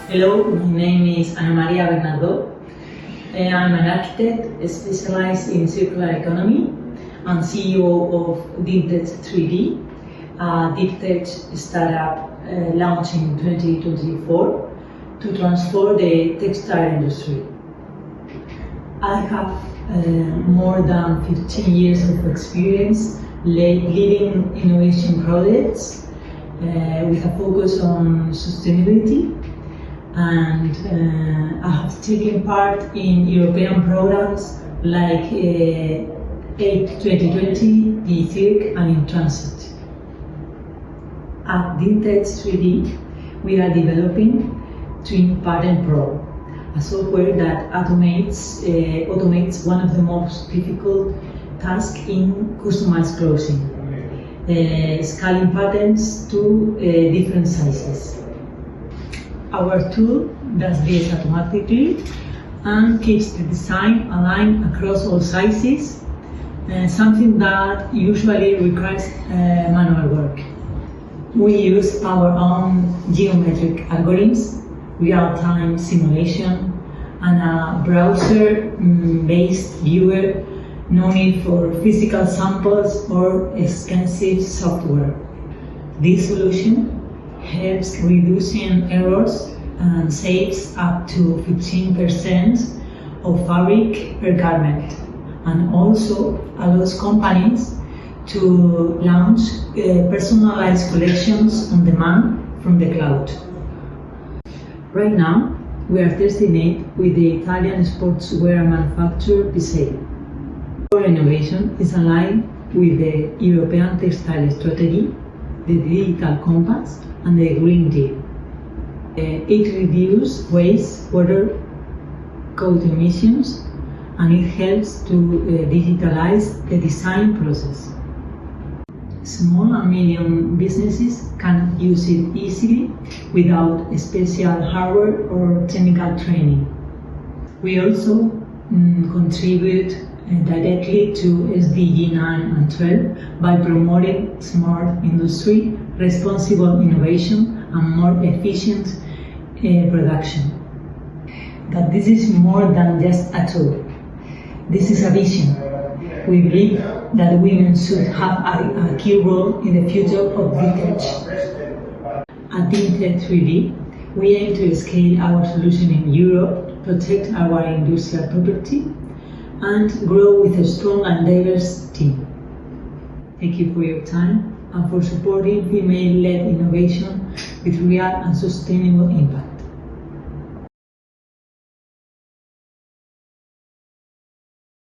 Hello, my name is Ana Maria Bernardo. I'm an architect specialized in circular economy and CEO of DIMTECH3D, a deep tech startup launched in 2024 to transform the textile industry. I have more than 15 years of experience leading innovation projects with a focus on sustainability, and I have taken part in European programs like 2020, DIMTECH, and in transit. At DIMTECH3D, we are developing Twin Pattern Pro, a software that automates one of the most difficult tasks in customized clothing, scaling patterns to different sizes. Our tool does this automatically and keeps the design aligned across all sizes, something that usually requires manual work. We use our own geometric algorithms, real-time simulation, and a browser-based viewer, no need for physical samples or expensive software. This solution helps reducing errors and saves up to 15% of fabric per garment, and also allows companies to launch personalized collections on demand from the cloud. Right now, we are testing it with the Italian sportswear manufacturer Pisei. Our innovation is aligned with the European textile strategy, the digital compass, and the Green Deal. It reduces waste, water, coal emissions, and it helps to digitalize the design process. Small and medium businesses can use it easily without special hardware or technical training. We also contribute directly to SDG 9 and 12 by promoting smart industry, responsible innovation, and more efficient production. But this is more than just a tool. This is a vision. We believe that women should have a key role in the future of DIMTECH. At DIMTECH3D, we aim to scale our solution in Europe, protect our industrial property, and grow with a strong and diverse team. Thank you for your time and for supporting female-led innovation with real and sustainable impact.